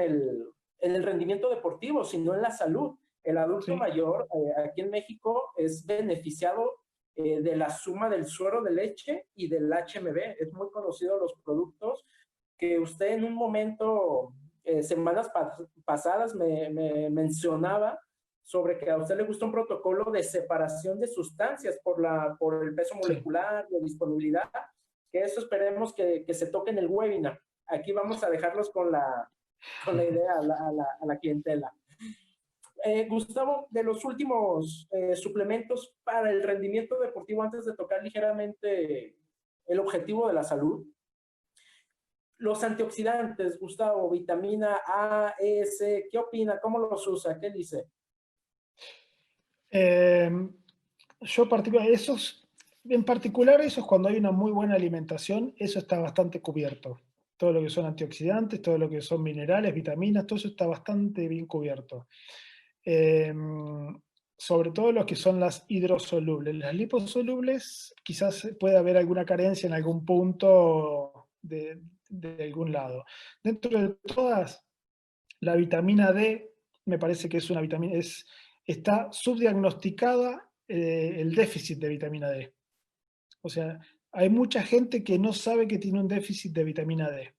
el rendimiento deportivo, sino en la salud. El adulto sí, mayor aquí en México es beneficiado de la suma del suero de leche y del HMB. Es muy conocido los productos que usted en un momento, semanas pasadas, me mencionaba sobre que a usted le gusta un protocolo de separación de sustancias por el peso sí. molecular, de disponibilidad, que eso esperemos que se toque en el webinar. Aquí vamos a dejarlos con la idea a la clientela. Gustavo, de los últimos suplementos para el rendimiento deportivo, antes de tocar ligeramente el objetivo de la salud, los antioxidantes, Gustavo, vitamina A, E, C, ¿qué opina? ¿Cómo los usa? ¿Qué dice? Eh, yo en particular esos cuando hay una muy buena alimentación, eso está bastante cubierto. Todo lo que son antioxidantes, todo lo que son minerales, vitaminas, todo eso está bastante bien cubierto. Eh, sobre todo los que son las hidrosolubles. Las liposolubles quizás puede haber alguna carencia en algún punto de algún lado. Dentro de todas, la vitamina D me parece que es una vitamina, está subdiagnosticada el déficit de vitamina D. O sea, hay mucha gente que no sabe que tiene un déficit de vitamina D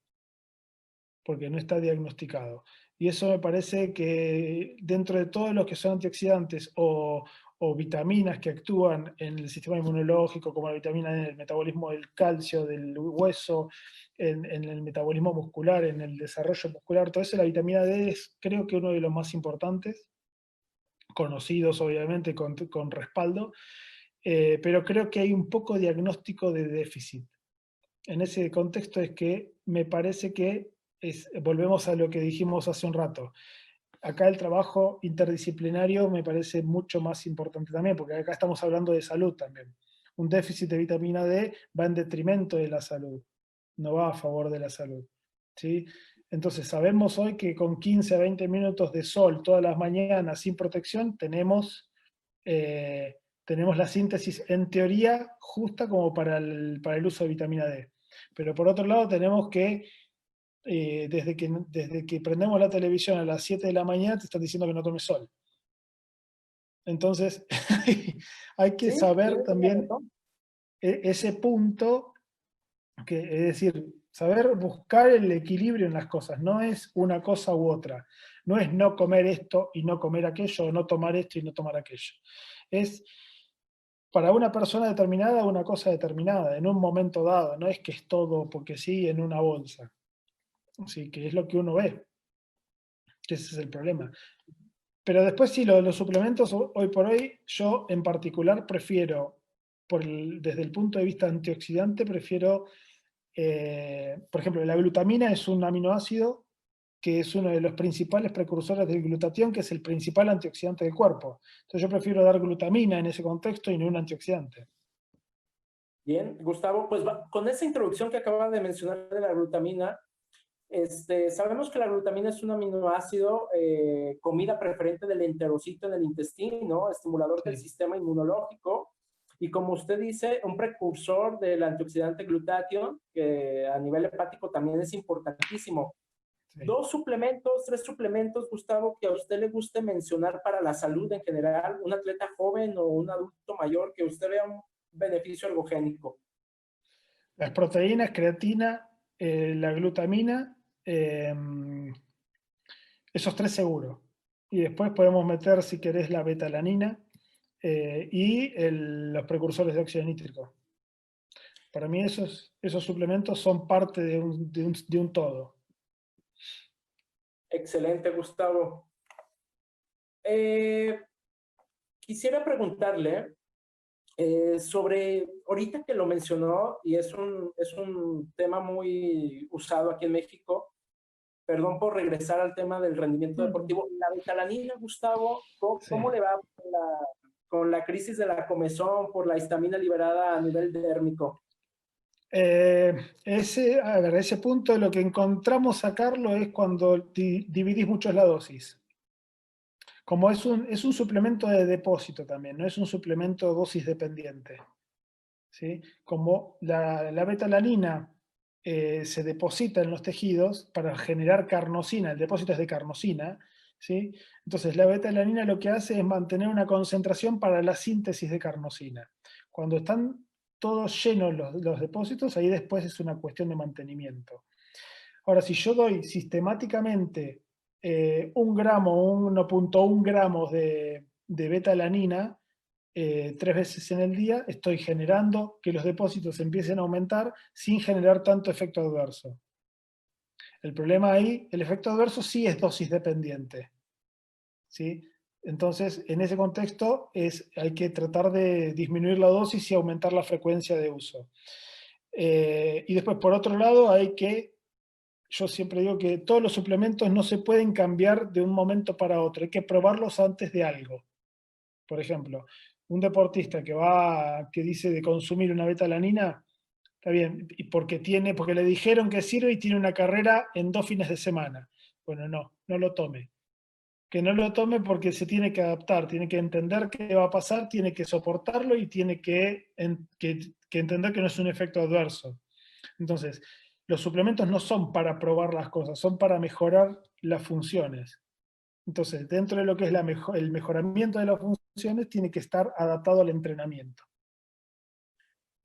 porque no está diagnosticado. Y eso me parece que dentro de todos los que son antioxidantes o vitaminas que actúan en el sistema inmunológico, como la vitamina D, en el metabolismo del calcio, del hueso, en el metabolismo muscular, en el desarrollo muscular, todo eso, la vitamina D es creo que uno de los más importantes, conocidos obviamente con respaldo, pero creo que hay un poco diagnóstico de déficit. En ese contexto es que me parece que volvemos a lo que dijimos hace un rato. Acá el trabajo interdisciplinario me parece mucho más importante también, porque acá estamos hablando de salud también. Un déficit de vitamina D va en detrimento de la salud, no va a favor de la salud. ¿Sí? Entonces sabemos hoy que con 15 a 20 minutos de sol todas las mañanas sin protección tenemos la síntesis en teoría justa como para el uso de vitamina D. Pero por otro lado tenemos que desde que prendemos la televisión a las 7 de la mañana te están diciendo que no tomes sol. Entonces hay que Sí, saber tiene toda la también razón. ese punto, es decir, saber buscar el equilibrio en las cosas, no es una cosa u otra, no es no comer esto y no comer aquello, o no tomar esto y no tomar aquello. Es para una persona determinada una cosa determinada, en un momento dado, no es que es todo porque sí en una bolsa. Así que es lo que uno ve, que ese es el problema. Pero después sí, los suplementos hoy por hoy, yo en particular prefiero, desde el punto de vista antioxidante, prefiero, por ejemplo, la glutamina es un aminoácido que es uno de los principales precursores del glutatión, que es el principal antioxidante del cuerpo. Entonces yo prefiero dar glutamina en ese contexto y no un antioxidante. Bien, Gustavo, pues con esa introducción que acaba de mencionar de la glutamina, sabemos que la glutamina es un aminoácido, comida preferente del enterocito en el intestino, estimulador del Sí, sistema inmunológico, y como usted dice, un precursor del antioxidante glutatión, que a nivel hepático también es importantísimo. sí. Tres suplementos, Gustavo, que a usted le guste mencionar para la salud en general, un atleta joven o un adulto mayor, que usted vea un beneficio ergogénico. Las proteínas, creatina, la glutamina, esos tres seguros. Y después podemos meter, si querés, la betalanina y los precursores de óxido nítrico. Para mí esos suplementos son parte de un todo. Excelente, Gustavo. Quisiera preguntarle sobre, ahorita que lo mencionó, y es un tema muy usado aquí en México, perdón por regresar al tema del rendimiento No, no. deportivo, la betalanina, Gustavo, Sí. ¿cómo le va con la crisis de la comezón por la histamina liberada a nivel dérmico? A ver, ese punto lo que encontramos sacarlo es cuando dividís mucho la dosis. Como es un suplemento de depósito también, no es un suplemento dosis dependiente. ¿Sí? Como la betalanina se deposita en los tejidos para generar carnosina, el depósito es de carnosina, ¿sí? Entonces la betalanina lo que hace es mantener una concentración para la síntesis de carnosina. Cuando están todos llenos los depósitos, ahí después es una cuestión de mantenimiento. Ahora, si yo doy sistemáticamente 1 gramo o 1,1 gramos de betalanina, 3 veces en el día, estoy generando que los depósitos empiecen a aumentar sin generar tanto efecto adverso. El problema ahí, el efecto adverso sí es dosis dependiente, ¿sí? Entonces, en ese contexto hay que tratar de disminuir la dosis y aumentar la frecuencia de uso. Y después, por otro lado, yo siempre digo que todos los suplementos no se pueden cambiar de un momento para otro, hay que probarlos antes de algo. Por ejemplo, un deportista que dice de consumir una betalanina, está bien, y porque le dijeron que sirve y tiene una carrera en 2 fines de semana. Bueno, no lo tome. Que no lo tome porque se tiene que adaptar, tiene que entender qué va a pasar, tiene que soportarlo y tiene que entender que no es un efecto adverso. Entonces, los suplementos no son para probar las cosas, son para mejorar las funciones. Entonces, dentro de lo que es el mejoramiento de las funciones, tiene que estar adaptado al entrenamiento.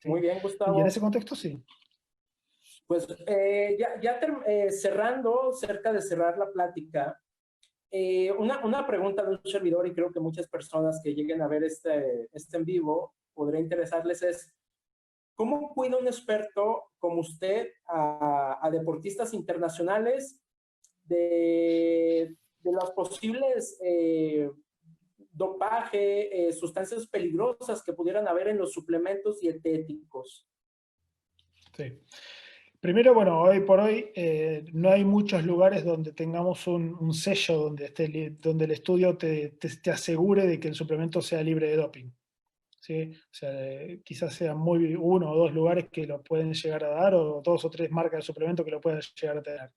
Muy ¿Sí? bien, Y en Gustavo. ese contexto, sí. Pues cerrando, cerca de cerrar la plática, una pregunta de un servidor, y creo que muchas personas que lleguen a ver este en vivo podría interesarles es, ¿cómo cuida un experto como usted a deportistas internacionales de los posibles dopaje, sustancias peligrosas que pudieran haber en los suplementos dietéticos? Sí. Primero, bueno, hoy por hoy no hay muchos lugares donde tengamos un sello donde el estudio te asegure de que el suplemento sea libre de doping. ¿Sí? O sea, quizás sean uno o dos lugares que lo pueden llegar a dar, o 2 o 3 marcas de suplemento que lo pueden llegar a tener.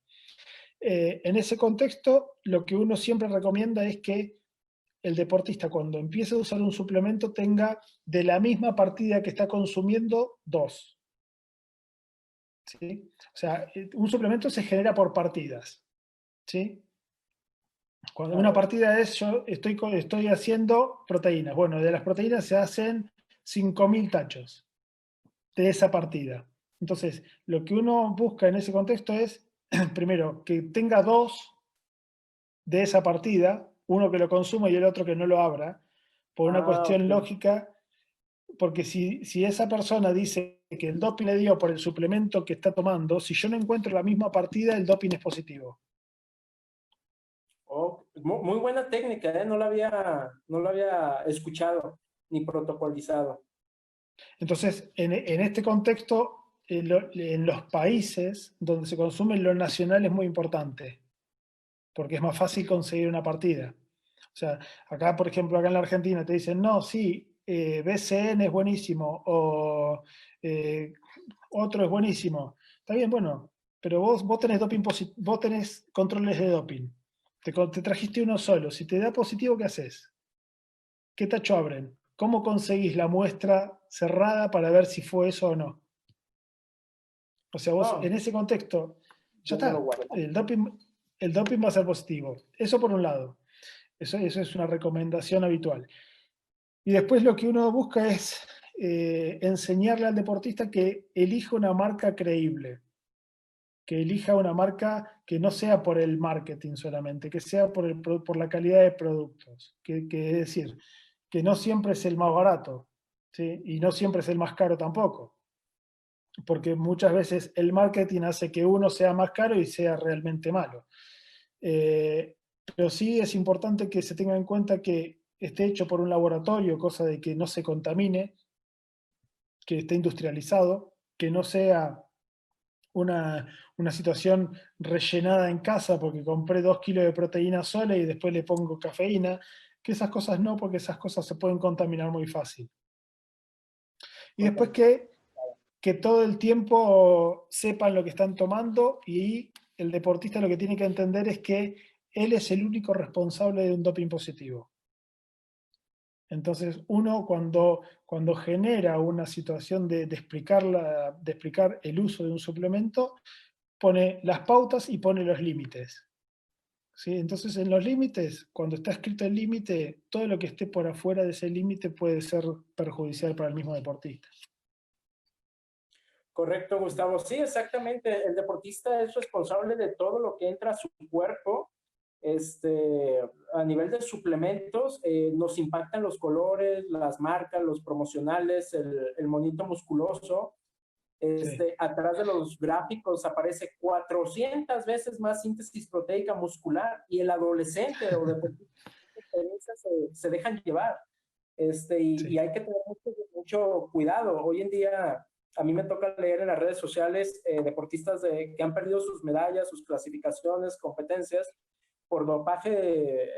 En ese contexto, lo que uno siempre recomienda es que el deportista, cuando empiece a usar un suplemento, tenga de la misma partida que está consumiendo 2. ¿Sí? O sea, un suplemento se genera por partidas. ¿Sí? Cuando A una ver, partida es, yo estoy haciendo proteínas. Bueno, de las proteínas se hacen 5.000 tachos de esa partida. Entonces, lo que uno busca en ese contexto es, primero, que tenga 2 de esa partida, uno que lo consuma y el otro que no lo abra, por una ok. cuestión lógica, porque si esa persona dice que el doping le dio por el suplemento que está tomando, si yo no encuentro la misma partida, el doping es positivo. Oh, muy buena técnica, ¿eh? No la había escuchado ni protocolizado. Entonces, en este contexto, en los países donde se consume lo nacional es muy importante. porque es más fácil conseguir una partida. O sea, acá, por ejemplo, acá en la Argentina te dicen, no, sí, BCN es buenísimo, o otro es buenísimo. Está bien, bueno, pero vos tenés vos tenés controles de doping. Te trajiste uno solo. Si te da positivo, ¿qué haces? ¿Qué tacho abren? ¿Cómo conseguís la muestra cerrada para ver si fue eso o no? O sea, vos en No, ese contexto, ya yo me lo está. guardo. El doping va a ser positivo. Eso por un lado. Eso es una recomendación habitual. Y después lo que uno busca es enseñarle al deportista que elija una marca creíble, que elija una marca que no sea por el marketing solamente, que sea por la calidad de productos. Que es decir, que no siempre es el más barato, ¿sí? Y no siempre es el más caro tampoco, porque muchas veces el marketing hace que uno sea más caro y sea realmente malo. Eh, pero sí es importante que se tenga en cuenta que esté hecho por un laboratorio, cosa de que no se contamine, que esté industrializado, que no sea una situación rellenada en casa porque compré 2 kilos de proteína sola y después le pongo cafeína, que esas cosas no, porque esas cosas se pueden contaminar muy fácil. Y después Correcto. que todo el tiempo sepan lo que están tomando y el deportista lo que tiene que entender es que él es el único responsable de un doping positivo. Entonces, uno cuando genera una situación de explicar el uso de un suplemento, pone las pautas y pone los límites. ¿Sí? Entonces, en los límites, cuando está escrito el límite, todo lo que esté por afuera de ese límite puede ser perjudicial para el mismo deportista. Correcto, Gustavo. Sí, exactamente. El deportista es responsable de todo lo que entra a su cuerpo. A nivel de suplementos, nos impactan los colores, las marcas, los promocionales, el monito musculoso. Sí, Atrás de los gráficos aparece 400 veces más síntesis proteica muscular y el adolescente o deportista se dejan llevar. Y sí, hay que tener mucho cuidado. Hoy en día, a mí me toca leer en las redes sociales deportistas que han perdido sus medallas, sus clasificaciones, competencias por dopaje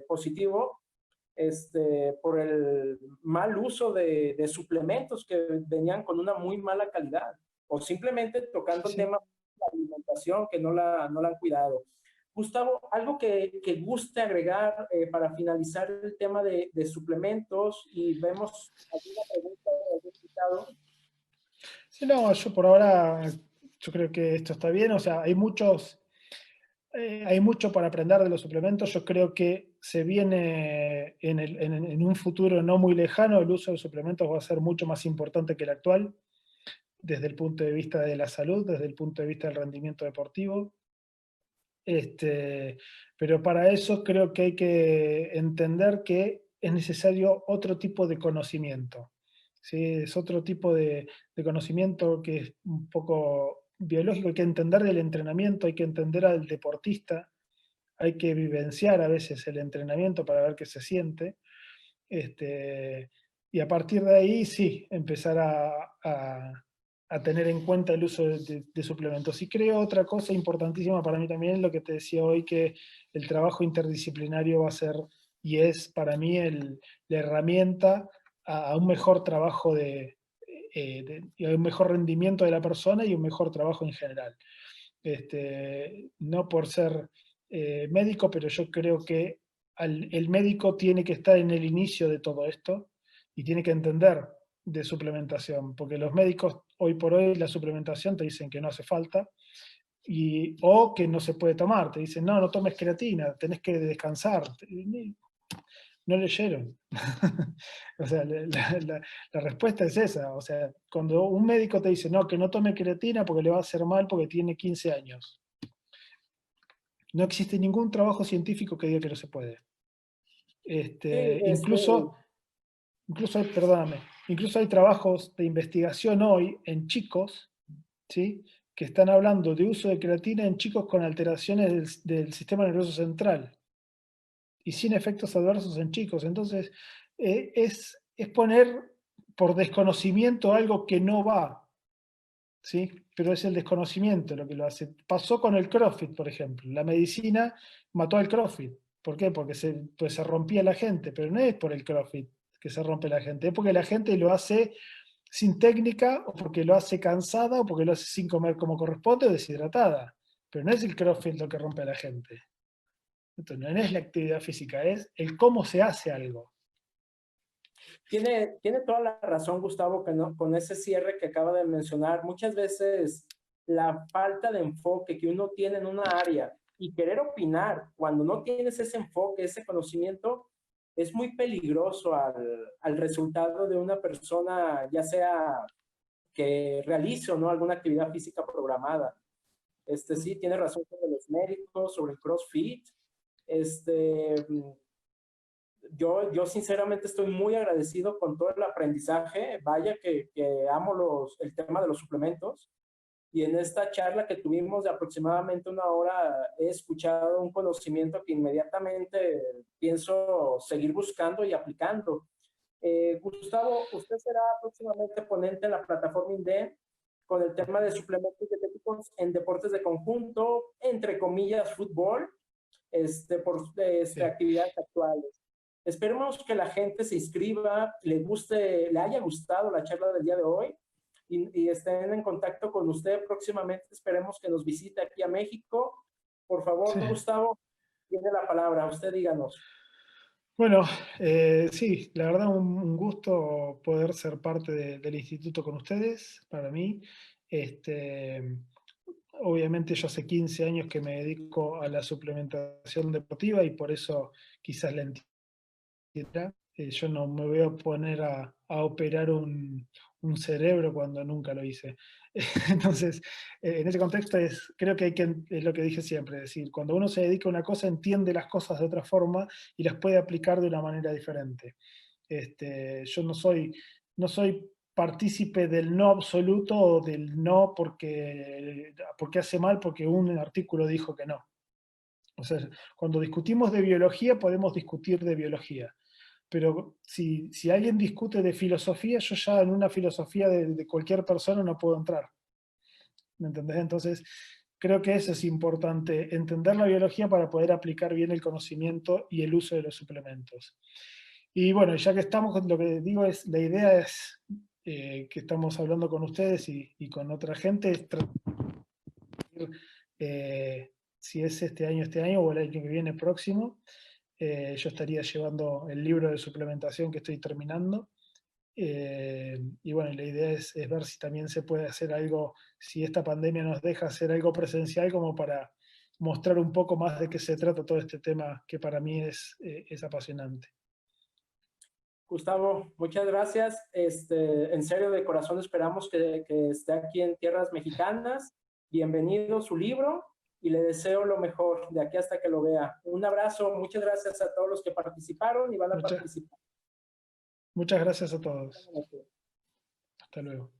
positivo, por el mal uso de suplementos que venían con una muy mala calidad, o simplemente tocando el sí. tema de la alimentación que no la han cuidado. Gustavo, algo que guste agregar para finalizar el tema de suplementos y vemos alguna pregunta de algún invitado. Sí, no, yo por ahora, yo creo que esto está bien. O sea, hay mucho para aprender de los suplementos. Yo creo que se viene en un futuro no muy lejano, el uso de suplementos va a ser mucho más importante que el actual, desde el punto de vista de la salud, desde el punto de vista del rendimiento deportivo. Este, pero para eso creo que hay que entender que es necesario otro tipo de conocimiento. ¿Sí? Es otro tipo de conocimiento que es un poco biológico. Hay que entender del entrenamiento, hay que entender al deportista, hay que vivenciar a veces el entrenamiento para ver qué se siente. Este, y a partir de ahí, sí, empezar a tener en cuenta el uso de suplementos. Y creo otra cosa importantísima para mí también, lo que te decía hoy, que el trabajo interdisciplinario va a ser y es para mí la herramienta a un mejor trabajo y a un mejor rendimiento de la persona y un mejor trabajo en general. No por ser médico, pero yo creo que el médico tiene que estar en el inicio de todo esto y tiene que entender de suplementación, porque los médicos hoy por hoy la suplementación te dicen que no hace falta o que no se puede tomar, te dicen no, no tomes creatina, tenés que descansar. No leyeron. O sea, la respuesta es esa. O sea, cuando un médico te dice, no, que no tome creatina porque le va a hacer mal porque tiene 15 años. No existe ningún trabajo científico que diga que no se puede. Sí, Incluso perdóname, incluso hay trabajos de investigación hoy en chicos, ¿sí? Que están hablando de uso de creatina en chicos con alteraciones del sistema nervioso central y sin efectos adversos en chicos. Entonces, es poner por desconocimiento algo que no va. ¿sí? Pero es el desconocimiento lo que lo hace. Pasó con el CrossFit, por ejemplo. La medicina mató al CrossFit. ¿Por qué? Porque pues se rompía la gente, pero no es por el CrossFit que se rompe la gente, es porque la gente lo hace sin técnica, o porque lo hace cansada, o porque lo hace sin comer como corresponde o deshidratada. Pero no es el CrossFit lo que rompe a la gente. Entonces, no es la actividad física, es el cómo se hace algo. Tiene toda la razón, Gustavo, que no, con ese cierre que acaba de mencionar. Muchas veces la falta de enfoque que uno tiene en una área y querer opinar cuando no tienes ese enfoque, ese conocimiento, es muy peligroso al resultado de una persona, ya sea que realice o no alguna actividad física programada. Sí, tiene razón sobre los médicos, sobre el CrossFit. Este, yo sinceramente estoy muy agradecido con todo el aprendizaje. Vaya que amo el tema de los suplementos. Y en esta charla que tuvimos de aproximadamente una hora, he escuchado un conocimiento que inmediatamente pienso seguir buscando y aplicando. Gustavo, usted será próximamente ponente en la plataforma INDEN con el tema de suplementos dietéticos en deportes de conjunto, entre comillas, fútbol, por Sí. actividades actuales. Esperemos que la gente se inscriba, le haya gustado la charla del día de hoy y estén en contacto con usted próximamente. Esperemos que nos visite aquí a México. Por favor, Sí. Gustavo, tiene la palabra. Usted díganos. Bueno, sí, la verdad un gusto poder ser parte del instituto con ustedes, para mí. Este, obviamente yo hace 15 años que me dedico a la suplementación deportiva y por eso quizás la entienda. Yo no me voy a poner a operar un cerebro cuando nunca lo hice. Entonces, en ese contexto creo que es lo que dije siempre, es decir, cuando uno se dedica a una cosa entiende las cosas de otra forma y las puede aplicar de una manera diferente. Yo no soy partícipe del no absoluto o del no porque hace mal porque un artículo dijo que no. O sea, cuando discutimos de biología podemos discutir de biología, pero si alguien discute de filosofía, yo ya en una filosofía de cualquier persona no puedo entrar. ¿Me entendés? Entonces, creo que eso es importante, entender la biología para poder aplicar bien el conocimiento y el uso de los suplementos. Y bueno, ya que estamos, lo que digo es, la idea es que estamos hablando con ustedes y con otra gente, es si es este año o el año que viene próximo, yo estaría llevando el libro de suplementación que estoy terminando. Y bueno, la idea es ver si también se puede hacer algo, si esta pandemia nos deja hacer algo presencial como para mostrar un poco más de qué se trata todo este tema que para mí es apasionante. Gustavo, muchas gracias. En serio, de corazón esperamos que esté aquí en tierras mexicanas. Bienvenido a su libro y le deseo lo mejor de aquí hasta que lo vea. Un abrazo, muchas gracias a todos los que participaron y van a Muchas, participar. muchas gracias a todos. Hasta luego.